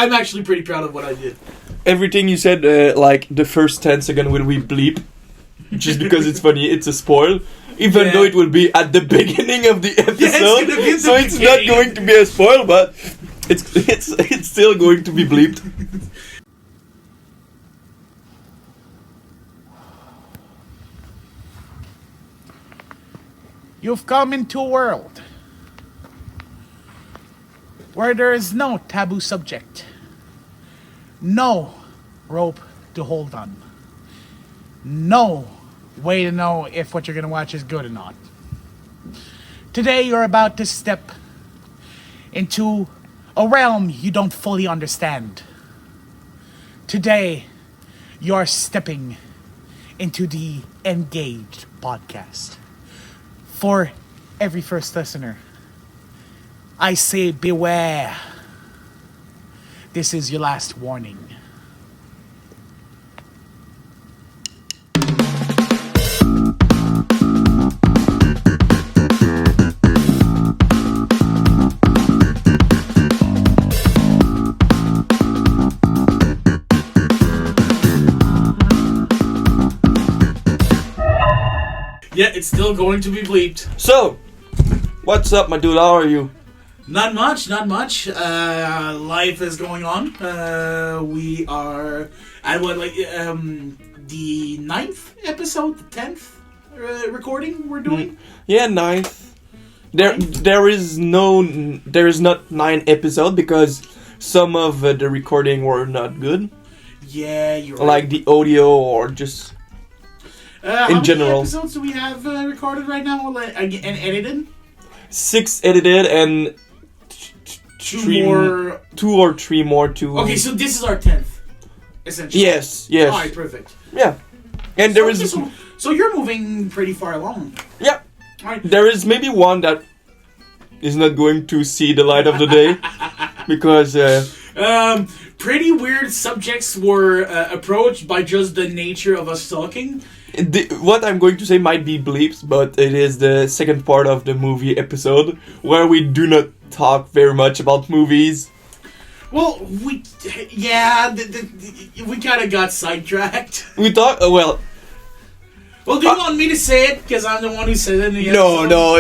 I'm actually pretty proud of what I did. Everything you said, like the first 10 seconds will be bleep, just because it's funny. It's a spoil, even though it will be at the beginning of the episode. So it's not going to be a spoil, but it's still going to be bleeped. You've come into a world where there is no taboo subject, no rope to hold on, no way to know if what you're going to watch is good or not. Today you're about to step into a realm you don't fully understand. Today you're stepping into the Engaged podcast. For every first listener, I say beware. This is your last warning. Yeah, it's still going to be bleeped. So, what's up, my dude? How are you? Not much. Life is going on. We are at the 9th episode, the 10th recording we're doing? Yeah, 9th. There is not 9 episodes because some of the recording were not good. Yeah, you're right. Like the audio or just in general. How many episodes do we have recorded right now and edited? 6 edited and two or three more to... Okay, so this is our 10th, essentially. Yes. Alright, perfect. Yeah. And there is... So you're moving pretty far along. Yeah. Right. There is maybe one that is not going to see the light of the day because... pretty weird subjects were approached by just the nature of us talking. What I'm going to say might be bleeps, but it is the second part of the movie episode where we do not talk very much about movies. Well, we kind of got sidetracked. We talk, Well, do you want me to say it? Because I'm the one who said it in the episode. No,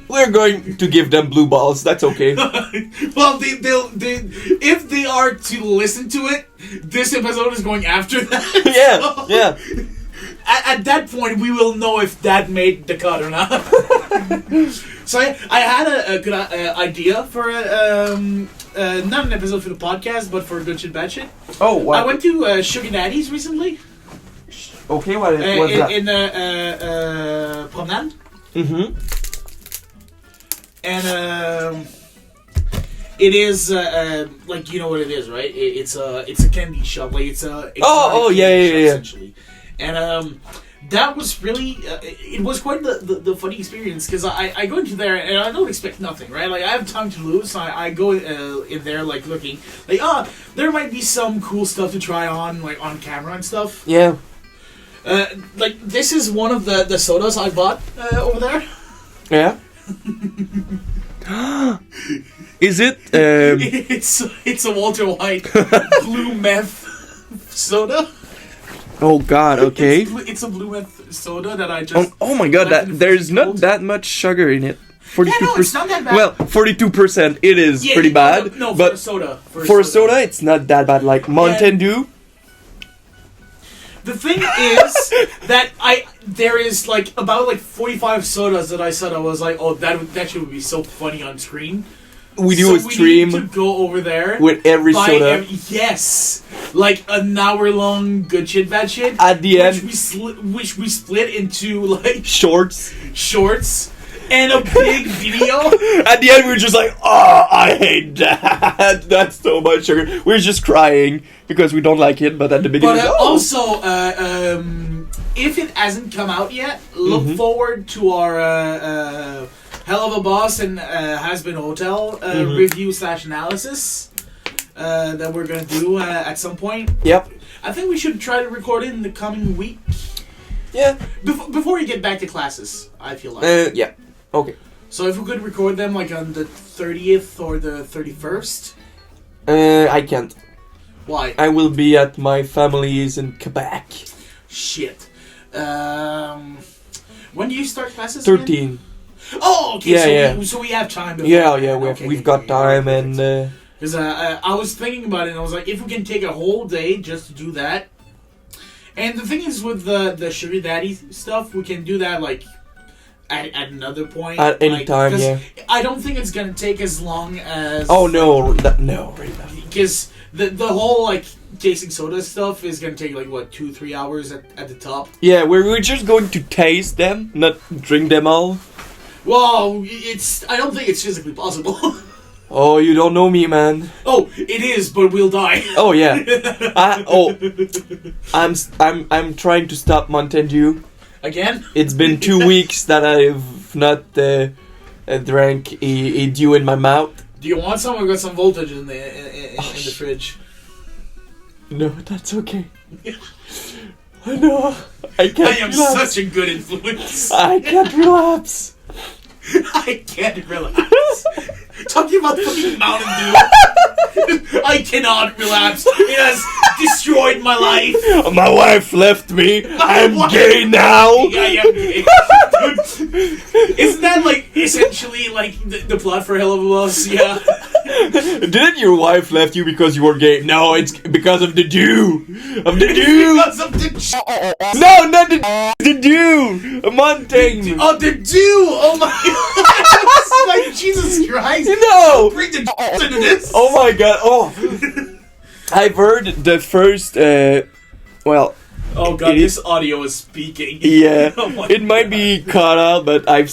we're going to give them blue balls. That's okay. Well, if they are to listen to it, this episode is going after that. Yeah. At that point, we will know if that made the cut or not. So I had a good idea for not an episode for the podcast, but for Good Shit Bad Shit. Oh, wow. I went to Sugar Daddy's recently. Okay, what was that? In Promenade. Mm-hmm. And it is like, you know what it is, right? It's a candy shop, like it's a yeah, essentially. And that was really it was quite the funny experience because I go into there and I don't expect nothing, right? Like I have time to lose, so I go in there like looking like there might be some cool stuff to try on like on camera and stuff. Yeah. Like this is one of the sodas I bought over there. Yeah. Is it? It's a Walter White blue meth soda. Oh God! Okay. It's a blue meth soda that I just. Oh my God! There's not that much sugar in it. 42%. Yeah, no, it's not that bad. Well, 42%. It is pretty bad. No, but for a soda, it's not that bad. Like Mountain Dew. The thing is that there is like about 45 sodas that I said I was like, oh, that should be so funny on screen. We do a stream. We need to go over there with every soda. Yes, like an hour long Good Shit Bad Shit. At the end, which we split into like shorts, and a big video. At the end, we were just like, oh, I hate that. That's so much sugar. We're just crying because we don't like it. But at the beginning, also, if it hasn't come out yet, look forward to our Hell of a Boss and Has Been Hotel review / analysis that we're gonna do at some point. Yep. I think we should try to record it in the coming week. Yeah. Before you get back to classes, I feel like. Yeah. Okay. So if we could record them like on the 30th or the 31st. I can't. Why? I will be at my family's in Quebec. Shit. When do you start classes? 13. Again? Oh, okay. Yeah, So we have time. We've got time and. Because I was thinking about it, and I was like, if we can take a whole day just to do that. And the thing is, with the sugar daddy stuff, we can do that like at another point. At any time, yeah. I don't think it's gonna take as long as. Oh no, no, right now. Because the whole like tasting soda stuff is gonna take like what 2-3 hours at the top. Yeah, we're just going to taste them, not drink them all. Well, I don't think it's physically possible. Oh, you don't know me, man. Oh, it is, but we'll die. Oh yeah. I'm trying to stop Mountain Dew. Again? It's been 2 weeks that I've not drank a dew in my mouth. Do you want some? I've got some voltage in the fridge. No, that's okay. I know. I can't. I am relapse. such a good influence. I can't relapse. I can't relax. Talking about fucking Mountain Dew. I cannot relapse. It has destroyed my life. My wife left me. I'm gay now. I am gay. Isn't that like essentially like the plot for Hell of a Boss? Yeah. Didn't your wife left you because you were gay? No, it's because of the Dew. Of the Dew. Because of the No, not the Dew. Mountain. Oh, the Dew. Oh my God. Like Jesus Christ. No. Bring the into this. Oh my God. Oh. I've heard the first. Well. Oh God, this audio is speaking. Yeah. Oh it might be cut out, but I've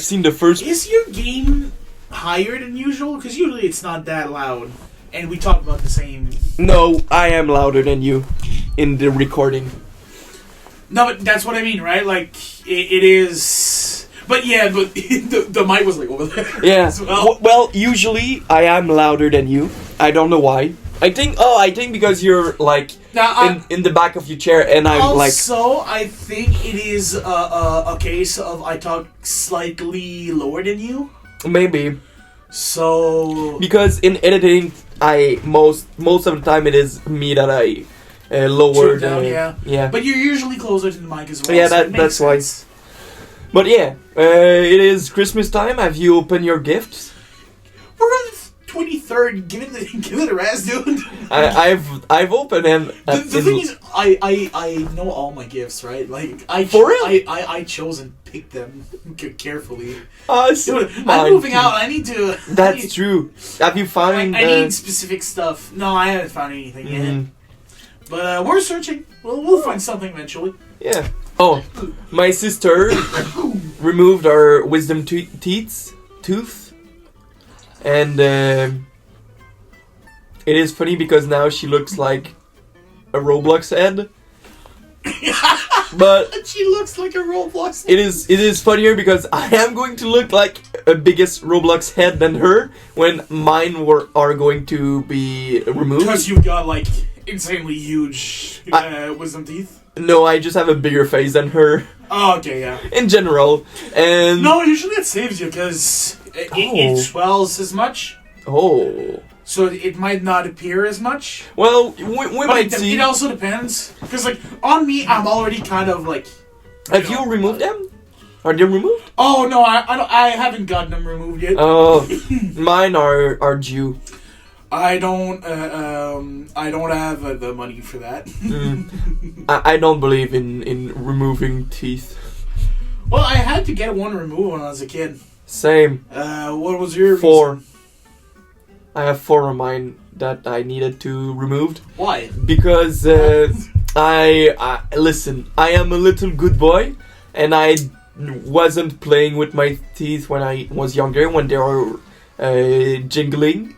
seen the first. Is your game higher than usual? Because usually it's not that loud, and we talk about the same. No, I am louder than you in the recording. No, but that's what I mean, right? Like it is. But yeah, but the mic was like over there. Yeah. As well. Well, usually I am louder than you. I don't know why. I think because you're like Now, in the back of your chair, and I'm like. Also, I think it is a case of I talk slightly lower than you. Maybe. So. Because in editing, most of the time it is me that I lower down, yeah. But you're usually closer to the mic as well. Yeah, so that's why. But yeah, it is Christmas time. Have you opened your gifts? We're on the 23rd. Give it a rest, dude. I've opened them. The thing is, I know all my gifts, right? Like For real? I chose and picked them carefully. Dude, I'm moving out. I need to. That's true. Have you found? I need specific stuff. No, I haven't found anything yet. But we're searching. We'll find something eventually. Yeah. Oh, my sister removed our wisdom tooth, and it is funny because now she looks like a Roblox head. But she looks like a Roblox. It is funnier because I am going to look like a biggest Roblox head than her when mine are going to be removed. Because you've got like insanely huge wisdom teeth. No, I just have a bigger face than her. Oh, okay, yeah. In general, and no, usually it saves you because it swells as much. Oh. So it might not appear as much. Well, we might see. It also depends. Because, like, on me, I'm already kind of, like... Have you removed them? Are they removed? Oh, no, I haven't gotten them removed yet. Oh, mine are due. I don't have the money for that. I don't believe in removing teeth. Well, I had to get one removed when I was a kid. Same. What was your 4. reason? I have 4 of mine that I needed to removed. Why? Because I listen. I am a little good boy, and I wasn't playing with my teeth when I was younger when they were jingling,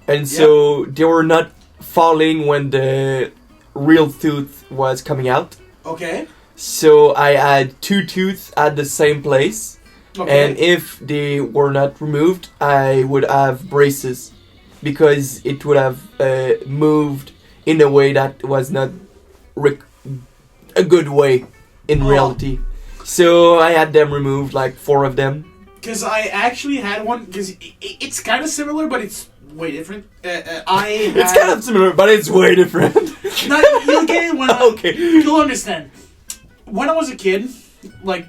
and so they were not falling when the real tooth was coming out. Okay. So I had 2 tooth at the same place. Okay. And if they were not removed, I would have braces, because it would have moved in a way that was not a good way in reality. So I had them removed, like 4 of them. Because I actually had one, because it's kind of similar, but it's way different. It's kind of similar, but it's way different. No, you'll get it when Okay. you'll understand. When I was a kid, like,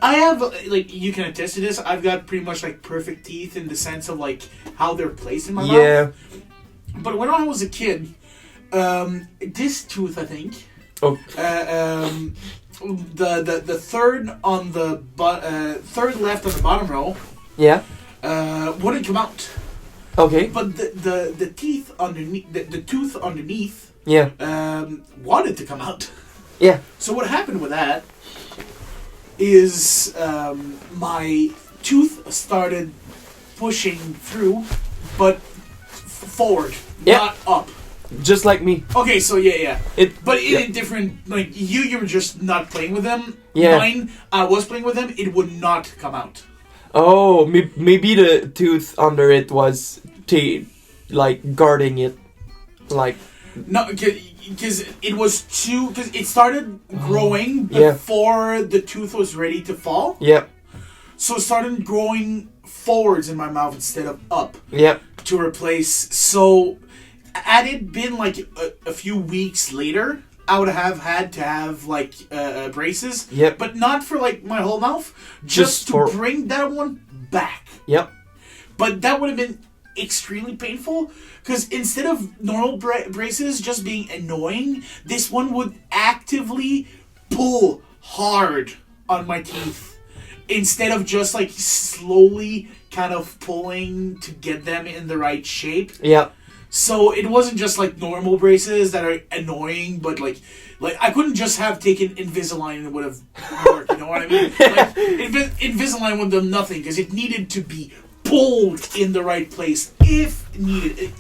I have, like, you can attest to this, I've got pretty much, like, perfect teeth in the sense of, like, how they're placed in my mouth. Yeah. But when I was a kid, this tooth, I think, Oh. the third on the third left on the bottom row, Yeah. wouldn't come out. Okay. But the teeth underneath, the tooth underneath, Yeah. wanted to come out. Yeah. So what happened with that is my tooth started pushing through, but forward, Yeah. not up. Just like me. Okay, so yeah. But in Yeah. a different, like, you were just not playing with them. Yeah. Mine, I was playing with them. It would not come out. Oh, maybe the tooth under it was like guarding it, like. No, because it was too. Because it started growing Yeah. before the tooth was ready to fall. Yep. So it started growing forwards in my mouth instead of up Yep. to replace. So, had it been like a few weeks later, I would have had to have like braces. Yep. But not for like my whole mouth, Just just to for- bring that one back. Yep. But that would have been extremely painful because instead of normal braces just being annoying, this one would actively pull hard on my teeth instead of just like slowly kind of pulling to get them in the right shape. Yep. So it wasn't just like normal braces that are annoying, but like I couldn't just have taken Invisalign and it would have worked. You know what I mean? Like, Invisalign would have done nothing because it needed to be pulled in the right place if needed.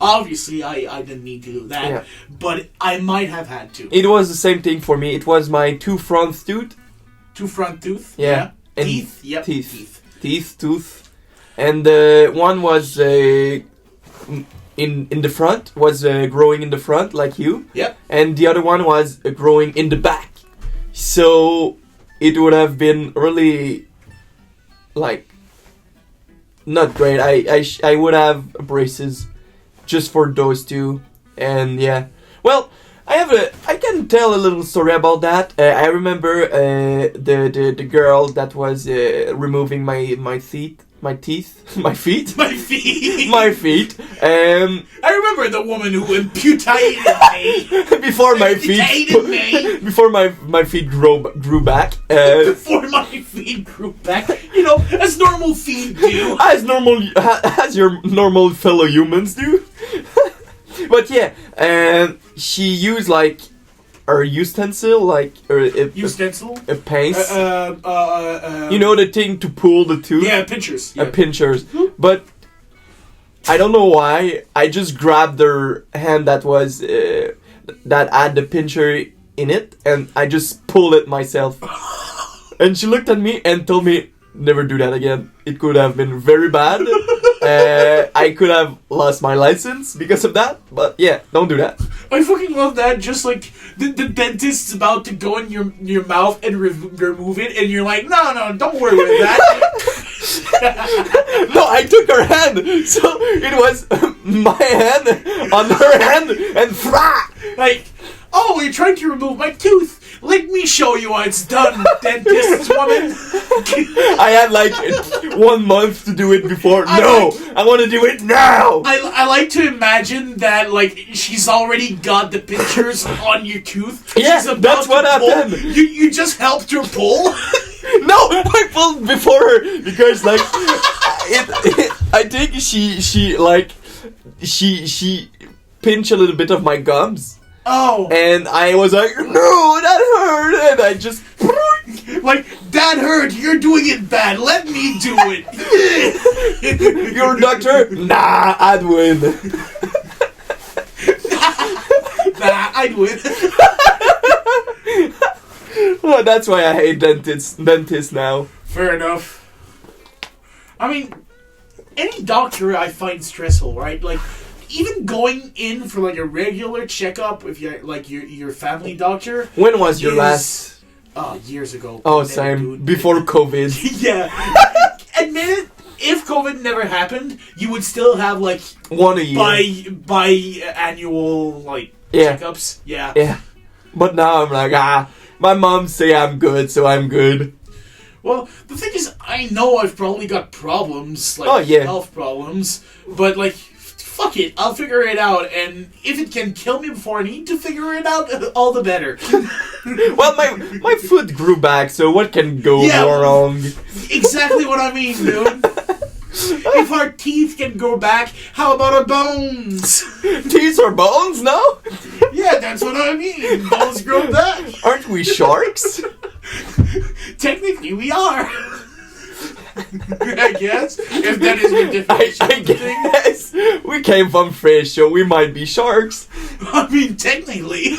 Obviously, I didn't need to do that, Yeah. but I might have had to. It was the same thing for me. It was my two front tooth. Two front tooth. Yeah. And Teeth. Yep. Teeth, tooth, and one was in the front, was growing in the front like you. Yep. And the other one was growing in the back. So it would have been really like not great. I would have braces just for those two, and yeah. Well, I can tell a little story about that. I remember the girl that was removing my teeth. My feet. My feet. My feet. I remember the woman who amputated me. Before my feet. Amputated me. Before my feet grew back. Before my feet grew back. You know, as normal feet do. As your normal fellow humans do. But yeah, she used like her utensil, like Utensil? a pace. You You know the thing to pull the tooth. Yeah, pinchers. A pinchers. But I don't know why. I just grabbed her hand that was that had the pincher in it, and I just pulled it myself. And she looked at me and told me, "Never do that again. It could have been very bad. I could have lost my license because of that. But yeah, don't do that." I fucking love that. Just like the dentist's about to go in your mouth and remove it, and you're like, no, don't worry with that. No, I took her hand, so it was my hand on her hand, and Like, oh, you're trying to remove my tooth. Let me show you how it's done, dentist woman. I had like 1 month to do it before. I want to do it now. I like to imagine that, like, she's already got the pinchers on your tooth. Yeah, She's about that's to what pull. happened. You just helped her pull? No, I pulled before her because like I think she pinched a little bit of my gums. Oh. And I was like, no, that hurt, and I just like, that hurt, you're doing it bad, let me do it. You're a doctor? Nah, I'd win. Nah, I'd win. Oh, that's why I hate dentists now. Fair enough. I mean, any doctor I find stressful, right? Like, even going in for like a regular checkup with your family doctor. When was your last? Oh, years ago. Oh, Never, same. dude. Before COVID. Yeah. Admit it. if COVID never happened, you would still have like one a year. by annual like Yeah. checkups. Yeah. Yeah. But now I'm like, my mom say I'm good, so I'm good. Well, the thing is, I know I've probably got problems, like Oh, yeah. health problems, but like, fuck it, I'll figure it out, and if it can kill me before I need to figure it out, all the better. Well, my foot grew back, so what can go wrong? Exactly what I mean, dude. If our teeth can go back, how about our bones? Teeth or bones, no? Yeah, that's what I mean. Bones grow back. Aren't we sharks? Technically, we are. I guess. If that is your definition I of the thing. guess. We came from fish, so we might be sharks. I mean, technically.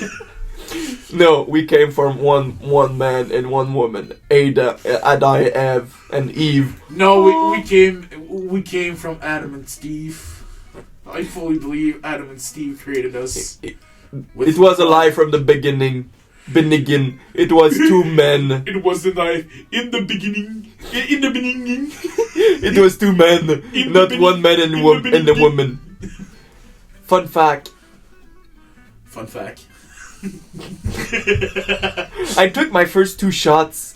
No, we came from one man and one woman. Adam, Eve, and Eve. No, we came from Adam and Steve. I fully believe Adam and Steve created us. It was a lie from the beginning. It was two men. It was the knife in the beginning. In the beginning. It was two men, not one man and a woman. Fun fact. Fun fact. I took my first 2 shots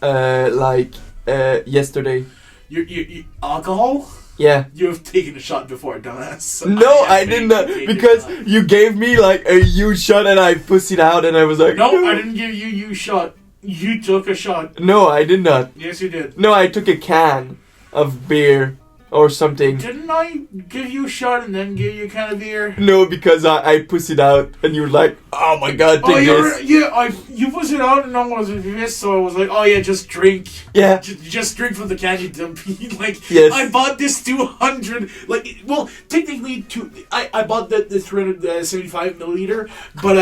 yesterday. You alcohol? Yeah. You have taken a shot before, dumbass. No, I did not, because you gave me like a huge shot and I pussied out and I was like, no, I didn't give you shot. You took a shot. No, I did not. Yes, you did. No, I took a can of beer or something. Didn't I give you a shot and then give you a can of beer? No, because I pussied out and you were like, oh my god, take this. You was it out and I was pissed, so I was like, oh yeah, just drink. Yeah. Just drink from the can, you dumpy. Like, Yes. I bought this 200, like, well, technically, I bought the 375 milliliter, but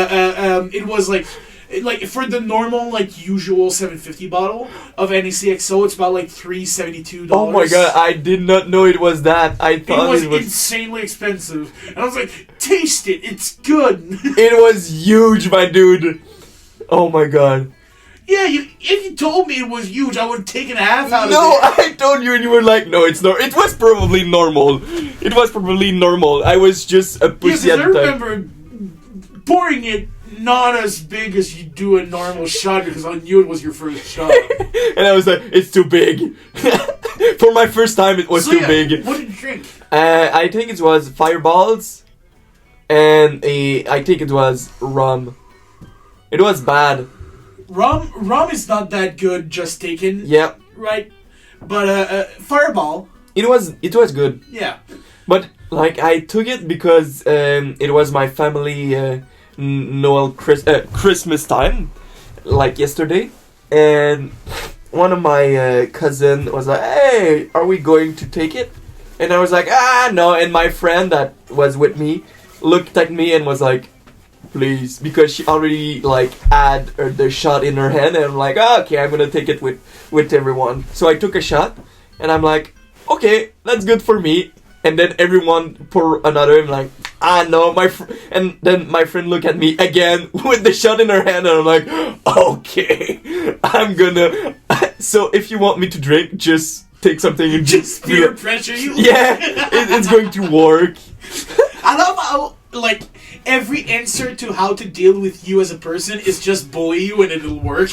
it was like for the normal, like, usual 750 bottle of NACXO, it's about like $372. Oh my god, I did not know it was that. I thought it was insanely expensive. And I was like, taste it, it's good. It was huge, my dude. Oh my god. Yeah, if you told me it was huge, I would have taken a half out No, of it. I told you and you were like, no, it's not. It was probably normal. It was probably normal. I was just a pussy at I the time. remember pouring it not as big as you do a normal shot because I knew it was your first shot. And I was like, it's too big. For my first time, it was too big. What did you drink? I think it was Fireballs. And I think it was rum. It was bad. Rum is not that good, just taken. Yep. Right? But Fireball. It was good. Yeah. But like I took it because it was my family Christmas time, like yesterday, and one of my cousin was like, "Hey, are we going to take it?" And I was like, no. And my friend that was with me looked at me and was like, "Please," because she already like had the shot in her hand, and I'm like, okay, I'm gonna take it with everyone. So I took a shot, and I'm like, okay, that's good for me. And then everyone pour another. I'm like, no, and then my friend looked at me again with the shot in her hand, and I'm like, okay, I'm gonna. So if you want me to drink, just take something and Just peer pressure you. Yeah, it's going to work. I love how, like, every answer to how to deal with you as a person is just bully you and it'll work.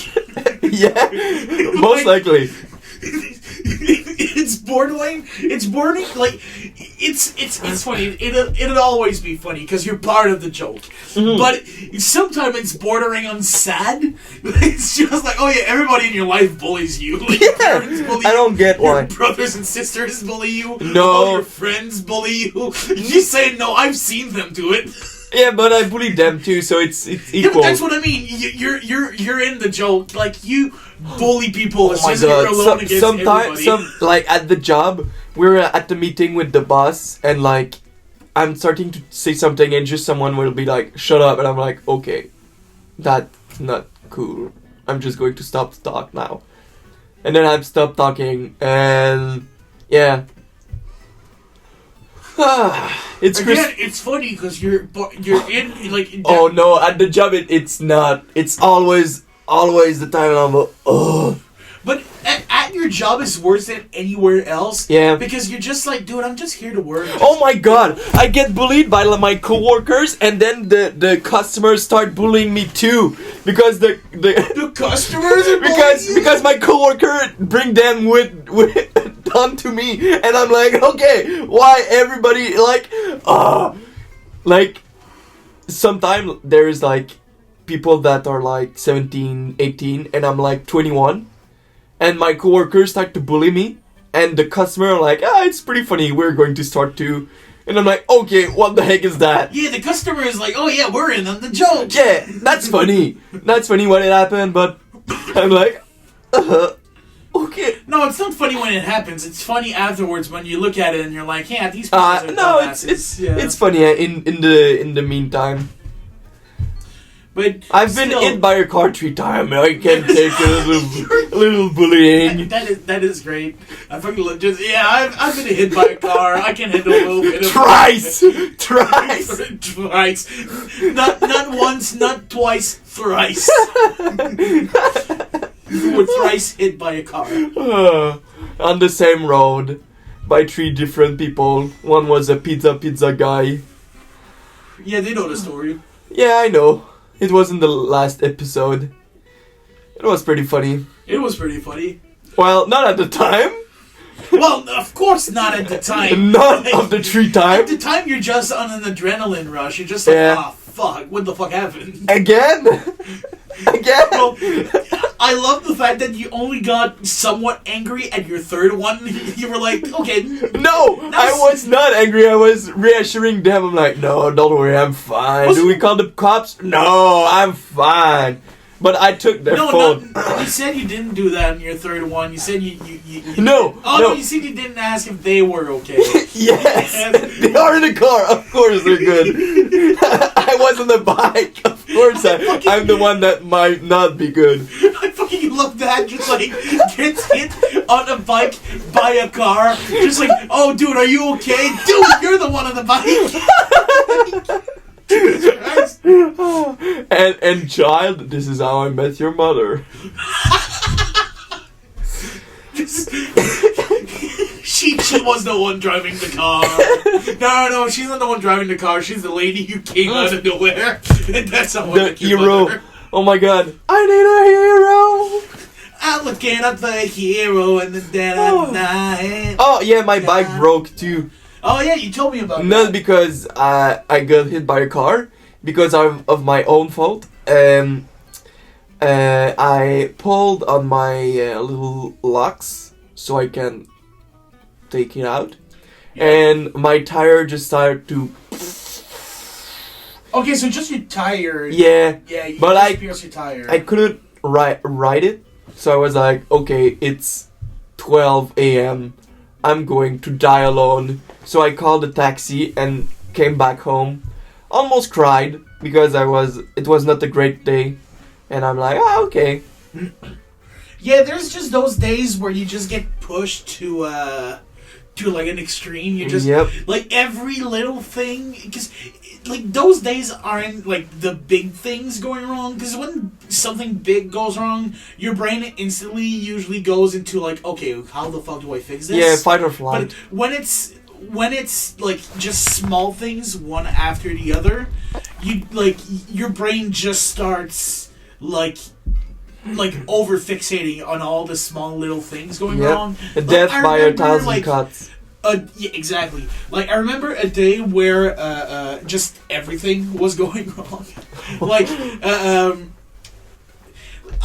Yeah, most likely. It's borderline. Like it's funny. It'll always be funny because you're part of the joke. Mm-hmm. But sometimes it's bordering on sad. It's just like, oh yeah, everybody in your life bullies you. Like, your parents bully I don't get your why. brothers and sisters bully you. No. All your friends bully you. You just say no. I've seen them do it. Yeah, but I bullied them too, so it's equal. Yeah, but that's what I mean. You're in the joke. Like, you bully people as Oh my soon as you're god! alone against Sometimes, like at the job, we're at the meeting with the boss, and like I'm starting to say something, and just someone will be like, "Shut up," and I'm like, "Okay, that's not cool. I'm just going to stop to talk now." And then I've stopped talking, and yeah. It's again. It's funny because you're in like. Oh no! At the job, it's not. It's always the time I'm like, oh. But at your job is worse than anywhere else. Yeah. Because you're just like, dude, I'm just here to work. Oh my god, I get bullied by my coworkers, and then the customers start bullying me too, because the Customers are because my coworker bring them with onto me, and I'm like, okay, why everybody like sometimes there's like people that are like 17, 18, and I'm like 21, and my coworkers start to bully me, and the customer are like, it's pretty funny, we're going to start to, and I'm like, okay, what the heck is that? Yeah, the customer is like, oh yeah, we're in on the joke. Yeah, that's funny. That's funny when it happened, but I'm like, okay. No, it's not funny when it happens. It's funny afterwards when you look at it and you're like, yeah, these people are no, dumbasses. it's funny in the meantime. But I've been hit by a car 3 times. I can take a little bullying. That is great. I fucking I've been hit by a car. I can handle a little bit of Thrice. Not once, not twice, thrice. You were thrice hit by a car. On the same road by 3 different people. One was a pizza guy. Yeah, they know the story. Yeah, I know. It was in the last episode. It was pretty funny. It was pretty funny. Well, not at the time. Well, of course not at the time. None of the 3 times. At the time, you're just on an adrenaline rush. You're just like, fuck, what the fuck happened? Again? Well, I love the fact that you only got somewhat angry at your 3rd one. You were like, okay. No, I was not angry. I was reassuring them. I'm like, no, don't worry, I'm fine. Do we call the cops? No, I'm fine. But I took their phone. No, you said you didn't do that in your 3rd one. You said you No. no, you said you didn't ask if they were okay. Yes, they are in the car. Of course they're good. I was on the bike. Of course I'm the one that might not be good. I fucking love that. Just like gets hit on a bike by a car. Just like, oh, dude, are you okay? Dude, you're the one on the bike. and child, this is how I met your mother. She was the one driving the car. No, she's not the one driving the car. She's the lady who came out of nowhere, and that's how the hero. Oh my god, I need a hero. I'm looking at the hero in the dead of night. Oh yeah, my bike broke too. Oh yeah, you told me about that. Not because I got hit by a car, because of my own fault. I pulled on my little locks so I can take it out, and my tire just started to. Okay, so just your tire. Yeah. Yeah, you but just pierced your tire. I couldn't ride it, so I was like, okay, it's 12 a.m. I'm going to die alone. So I called a taxi and came back home. Almost cried because it was not a great day. And I'm like, okay. Yeah, there's just those days where you just get pushed to like an extreme. You just like every little thing, because like those days aren't like the big things going wrong, because when something big goes wrong, your brain instantly usually goes into like, okay, how the fuck do I fix this? Yeah, fight or flight. But when it's like just small things one after the other, you like your brain just starts like over fixating on all the small little things going wrong. A death by 1,000 cuts. Yeah, exactly. Like, I remember a day where just everything was going wrong. Like,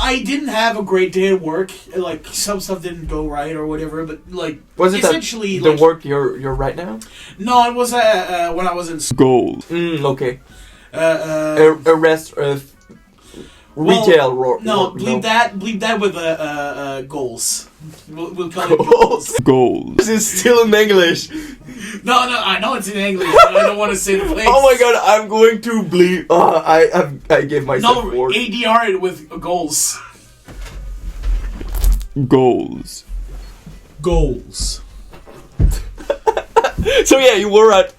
I didn't have a great day at work. Like, some stuff didn't go right or whatever, but, like, was it essentially... the work you're right now? No, it was when I was in school. Okay. A retail No, bleep that with goals. We'll call it goals. Goals. This is still in English. No, I know it's in English, but I don't want to say the place. Oh my god, I'm going to bleep. I gave myself no, ADR it with goals. Goals. Goals. So yeah, you were at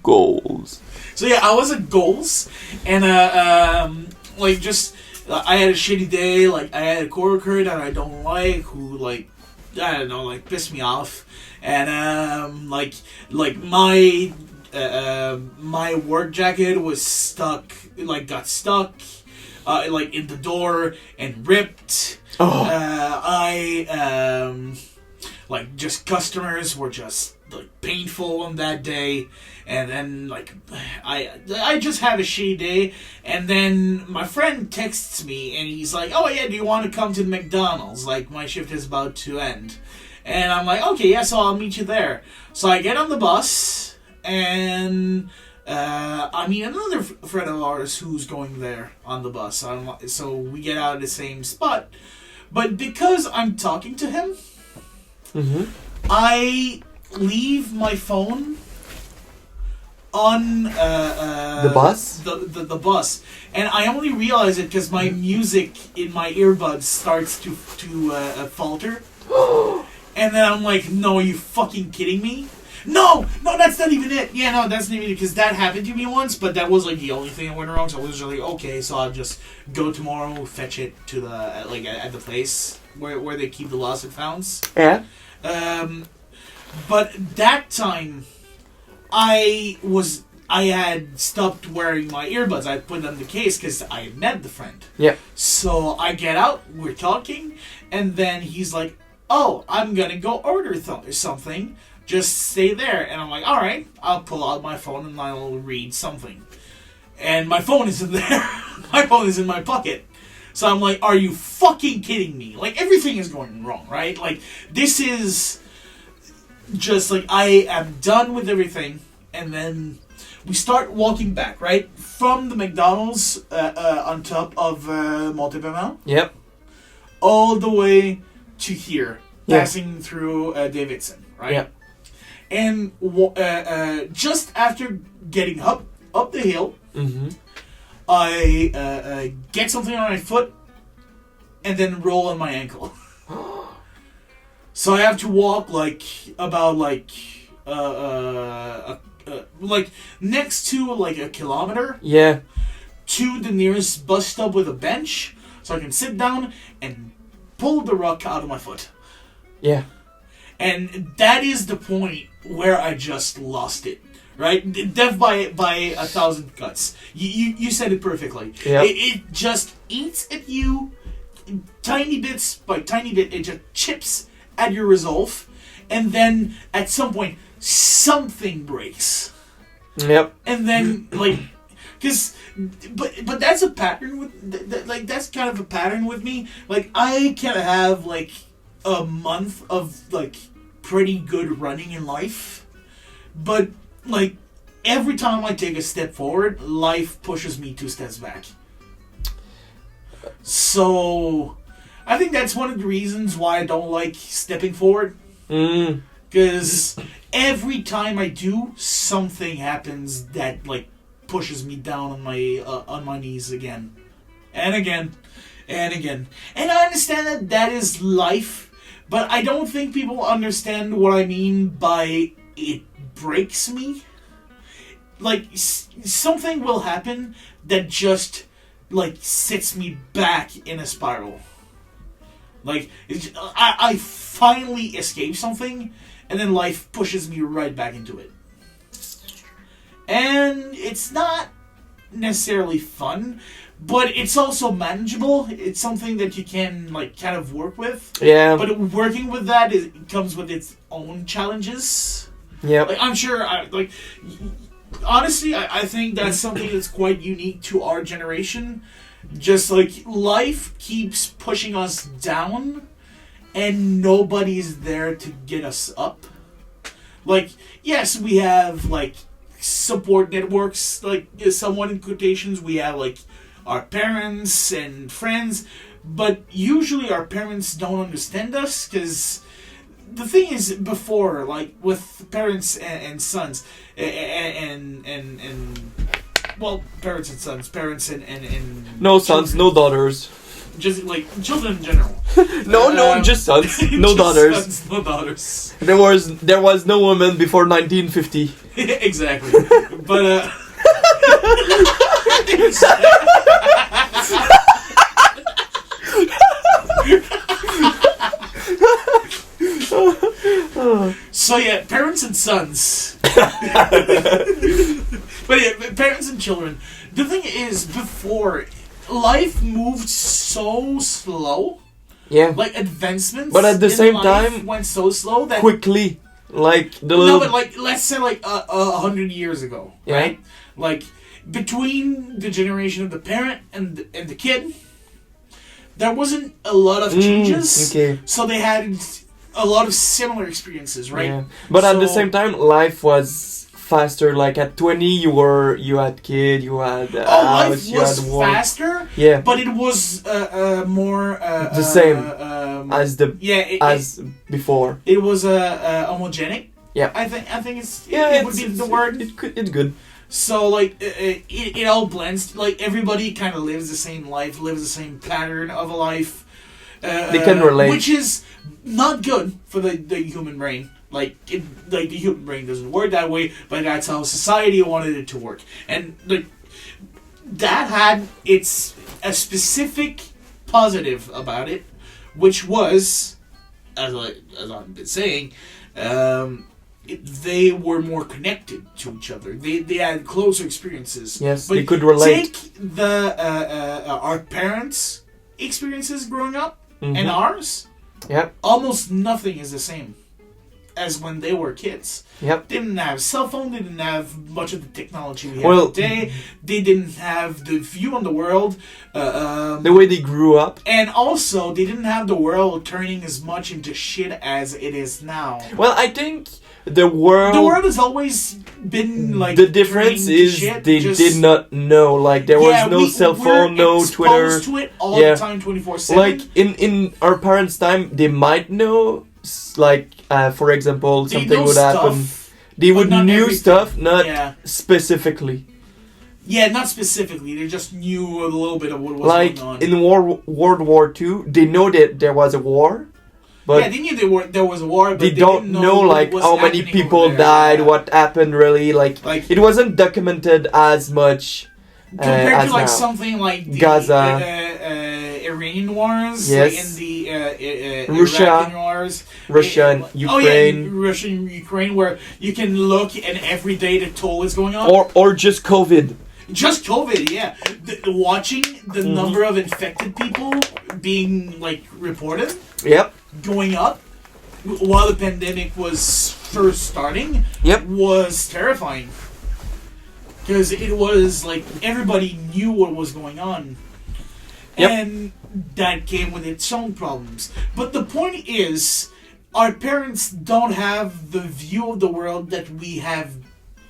goals. So yeah, I was at goals, and like just I had a shitty day. Like, I had a coworker that I don't like, who, like, I don't know, like, pissed me off. And, like my my work jacket was stuck, like, got stuck, like, in the door and ripped. Oh. Like, just customers were just, like, painful on that day. And then, like, I just have a shitty day. And then my friend texts me and he's like, oh, yeah, do you want to come to the McDonald's? Like, my shift is about to end. And I'm like, okay, yeah, so I'll meet you there. So I get on the bus and I meet another friend of ours who's going there on the bus. So we get out of the same spot. But because I'm talking to him, I leave my phone on the bus? The bus. And I only realize it because my music in my earbuds starts to falter. And then I'm like, no, are you fucking kidding me? No, that's not even it. Yeah, no, that's not even it, because that happened to me once, but that was, like, the only thing that went wrong, so I was just like, okay, so I'll just go tomorrow, fetch it to the, like, at the place where they keep the lost and founds. Yeah. But that time, I had stopped wearing my earbuds. I put them in the case because I had met the friend. Yeah. So I get out, we're talking, and then he's like, oh, I'm gonna go order something. Just stay there. And I'm like, alright, I'll pull out my phone and I'll read something. And my phone isn't there. My phone is in my pocket. So I'm like, are you fucking kidding me? Like, everything is going wrong, right? Like, this is just like, I am done with everything. And then we start walking back, right? From the McDonald's on top of Montauban. Yep. All the way to here. Yeah. Passing through Davidson, right? Yeah. And just after getting up the hill, I get something on my foot and then roll on my ankle. So I have to walk about next to like a kilometer. Yeah. To the nearest bus stop with a bench, so I can sit down and pull the rock out of my foot. Yeah. And that is the point where I just lost it. Right? Death by 1,000 cuts. You said it perfectly. Yep. It just eats at you, tiny bits by tiny bit. It just chips at your resolve. And then, at some point, something breaks. Yep. And then, like... But that's a pattern with... that's kind of a pattern with me. Like, I can have, like, a month of, like, pretty good running in life. But... like, every time I take a step forward, life pushes me 2 steps back. So, I think that's one of the reasons why I don't like stepping forward. Because every time I do, something happens that, like, pushes me down on my knees again. And again. And again. And I understand that is life, but I don't think people understand what I mean by it breaks me. Like, something will happen that just, like, sets me back in a spiral. Like, I finally escape something, and then life pushes me right back into it. And it's not necessarily fun, but it's also manageable. It's something that you can, like, kind of work with. Yeah. But working with that, it comes with its own challenges. Yeah. Like, I'm sure, honestly, I think that's something that's quite unique to our generation. Just, like, life keeps pushing us down, and nobody's there to get us up. Like, yes, we have, like, support networks, like, somewhat in quotations. We have, like, our parents and friends, but usually our parents don't understand us, because... the thing is, before, like, with parents and sons, and parents and sons, parents and no sons, no daughters. Just, like, children in general. No, just sons, no just daughters. Sons, no daughters. There was no woman before 1950. Exactly. But, So yeah, parents and sons. But yeah, parents and children. The thing is, before, life moved so slow. Yeah. Like advancements, But at the in same life time, went so slow that quickly, like the no, little. but like let's say like 100 years ago, Yeah. right? Like between the generation of the parent and the kid, there wasn't a lot of changes. Okay. So they had a lot of similar experiences, right? Yeah. But at the So- same time, life was faster. Like at 20, you had kid, you had Oh, house, life you was had work. faster, Yeah. but it was more The same as as before. it was homogenic. Yeah. I think it's Yeah, it would be the word. It's good. So like it all blends. Like everybody kind of lives the same life, lives the same pattern of a life. They can relate. which is not good for the human brain. Like the human brain doesn't work that way, but that's how society wanted it to work. And like that had a specific positive about it, which was, as I've been saying, they were more connected to each other. They had closer experiences. Yes, But they could relate. Take the our parents' experiences growing up Mhm. and ours. Yep. Almost nothing is the same as when they were kids. Yep. They didn't have cell phone. They didn't have much of the technology we have Well, today. They didn't have the view on the world. The way they grew up. And also, they didn't have the world turning as much into shit as it is now. Well, I think the world. The world has always been like The difference turning to is shit, they just- did not know. Like there was no cell phone, no exposed Twitter. to it all Yeah. the time, 24/7. Like in our parents' time, they might know. Like for example, They something know would happen. stuff, They but would not knew everything. stuff, not Yeah. specifically. Yeah, not specifically. They just knew a little bit of what was Like going on. in World War II, they know that there was a war, but yeah, they knew there was a war, but they don't didn't know what like was how many happening people over there. died, Yeah. what happened really. Like Like it wasn't documented as much compared as to like now. something like the Gaza. Iranian wars, Yes. like in the Russia. Iraqi wars, Russia and Ukraine. Russia and Ukraine, where you can look and every day the toll is going on. Or just COVID. Just COVID, yeah. Watching the Mm-hmm. number of infected people being like reported Yep. going up while the pandemic was first starting Yep. was terrifying. Because it was like everybody knew what was going on. Yep. And that came with its own problems. But the point is, our parents don't have the view of the world that we have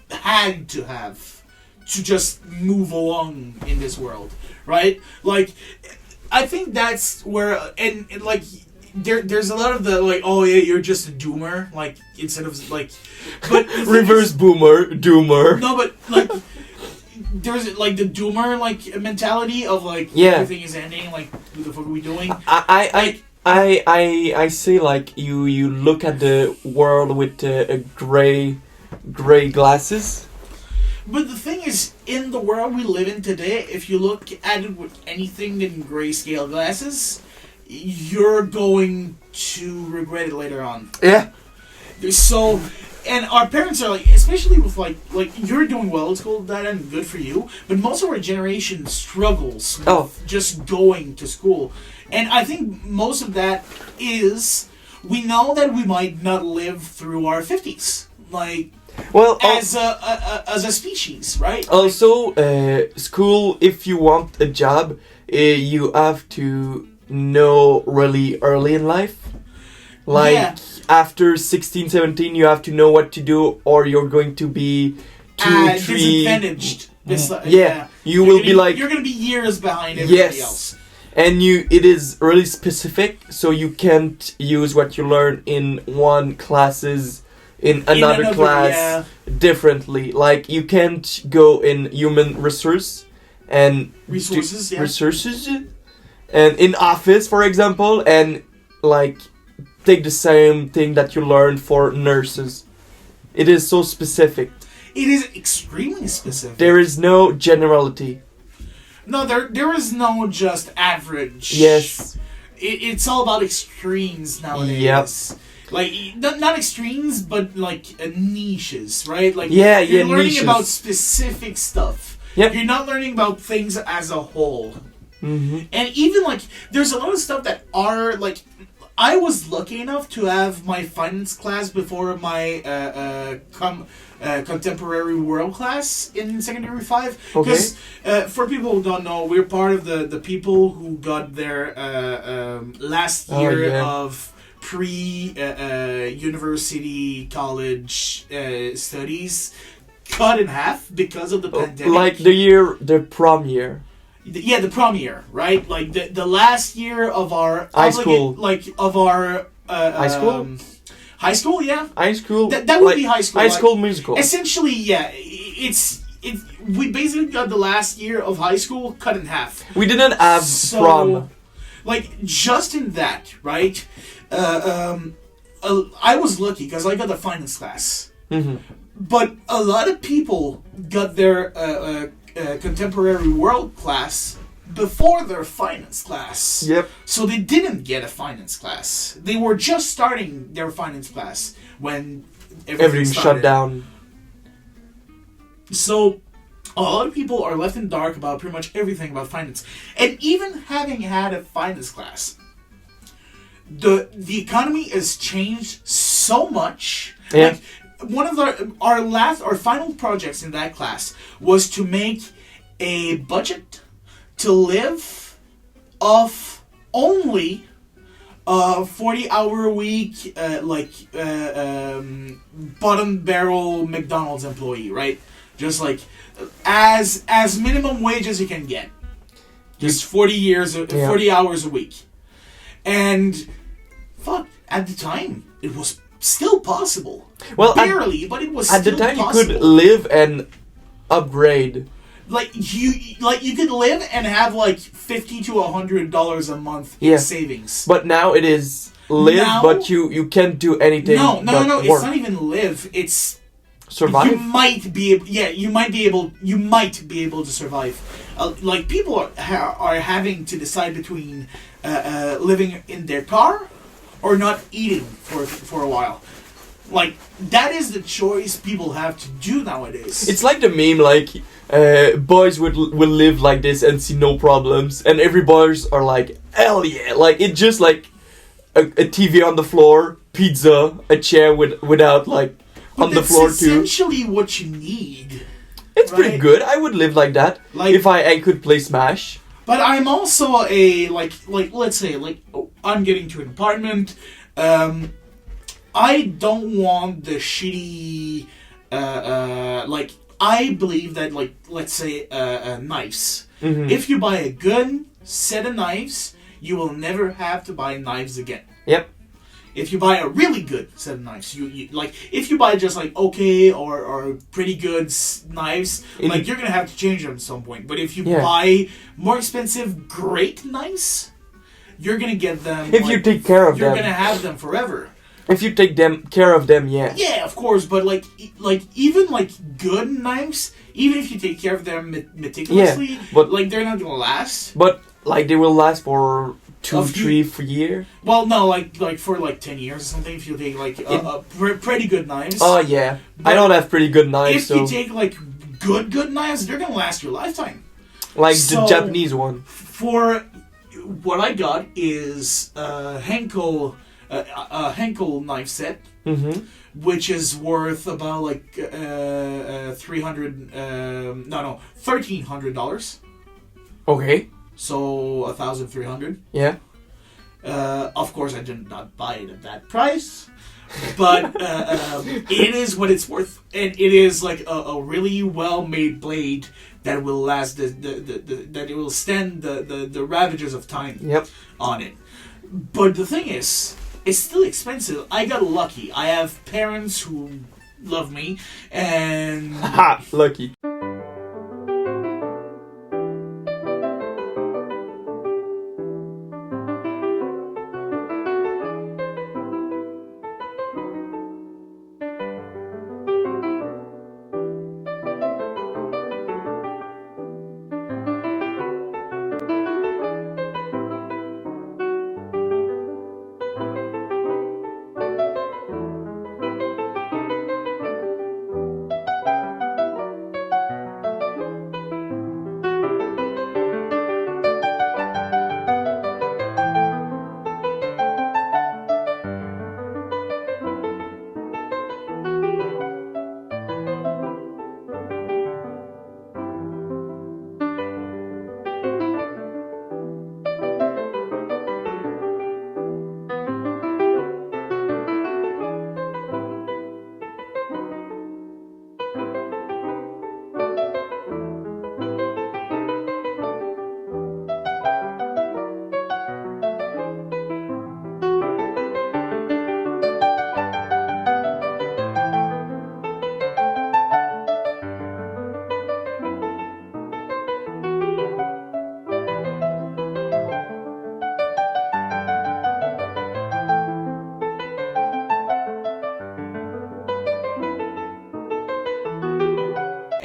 had to have to just move along in this world, right? Like, I think that's where, and like, there's a lot of the like, oh yeah, you're just a doomer, like instead of like, but the thing Reverse is- doomer. no, but like there's like the doomer like mentality of like Yeah. everything is ending, like what the fuck are we doing? I say like you look at the world with a gray glasses. But the thing is, in the world we live in today, if you look at it with anything in grayscale glasses, you're going to regret it later on. Yeah. So, and our parents are like, especially with like you're doing well at school, that and good for you. But most of our generation struggles with just going to school, and I think most of that is we know that we might not live through our 50s, like Well, as a species, right? also school. If you want a job, you have to know really early in life. Like Yeah. after 16, 17, you have to know what to do, or you're going to be 2, 3. disadvantaged. Yeah, you You're will gonna be like you're gonna be years behind everybody Yes. else. and it is really specific, so you can't use what you learn in one classes in another class yeah. differently. Like you can't go in human resource and Resources, yeah. resources and in office, for example, and like take the same thing that you learned for nurses. It is so specific. It is extremely specific. There is no generality. No, there is no just average. Yes. it's all about extremes nowadays. Like not extremes, but like niches, right? Like you're learning niches. about specific stuff. Yep. You're not learning about things as a whole. Mm-hmm. And even like there's a lot of stuff that are like I was lucky enough to have my finance class before my contemporary world class in secondary 5. Because for people who don't know, we're part of the people who got their last year of pre-university college studies cut in half because of the pandemic. Like the prom year. Yeah, the prom year, right? Like the last year of our high school, like of our high school. High school, yeah. High school. That would be high school. High school musical. Essentially, yeah. It's we basically got the last year of high school cut in half. We didn't have prom. Like just in that, right? I was lucky because I got the finance class. Mm-hmm. But a lot of people got their contemporary world class before their finance class. Yep. So they didn't get a finance class. They were just starting their finance class when everything shut down. So a lot of people are left in the dark about pretty much everything about finance. And even having had a finance class, the economy has changed so much. Yeah. Like, one of our final projects in that class was to make a budget to live off only 40-hour-a-week bottom barrel McDonald's employee, right? Just like as minimum wage as you can get. Just 40 hours a week. And fuck, at the time it was still possible. Well, barely, but it was at still the time possible. you could live and upgrade. Like you could live and have like $50 to $100 a month in savings. But now it is live, but you can't do anything. No. Work. It's not even live. It's survive. You might be able to survive. Like people are having to decide between living in their car or not eating for a while. Like, that is the choice people have to do nowadays. It's like the meme, like, boys will live like this and see no problems, and every boys are like, hell yeah! Like, it's just like a TV on the floor, pizza, a chair without, like, on the floor too. That's essentially what you need. It's pretty good. I would live like that, like, if I could play Smash. But I'm also let's say, I'm getting to an apartment, I don't want the shitty, I believe that, let's say, knives. Mm-hmm. If you buy a good set of knives, you will never have to buy knives again. Yep. If you buy a really good set of knives, you if you buy just okay or pretty good knives, you're gonna have to change them at some point. But if you buy more expensive, great knives, you're gonna get them. If you take care of them, you're gonna have them forever. If you take care of them, yeah. Yeah, of course, but even good knives, even if you take care of them meticulously, but they're not gonna last. But they will last for 2, 3, 4 years. Well, no, for 10 years or something. If you take pretty good knives. Oh yeah, but I don't have pretty good knives. If you take good knives, they're gonna last your lifetime. Like the Japanese one. For what I got is a Henkel knife set, mm-hmm. which is worth about $1,300. Okay. So 1,300. Yeah. Of course, I did not buy it at that price, but it is what it's worth, and it is a really well-made blade that will last that it will stand the ravages of time. Yep. On it. But the thing is, it's still expensive. I got lucky. I have parents who love me, and ha, lucky.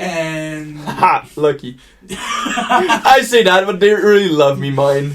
And Ha! Lucky. I say that, but they really love me, mine.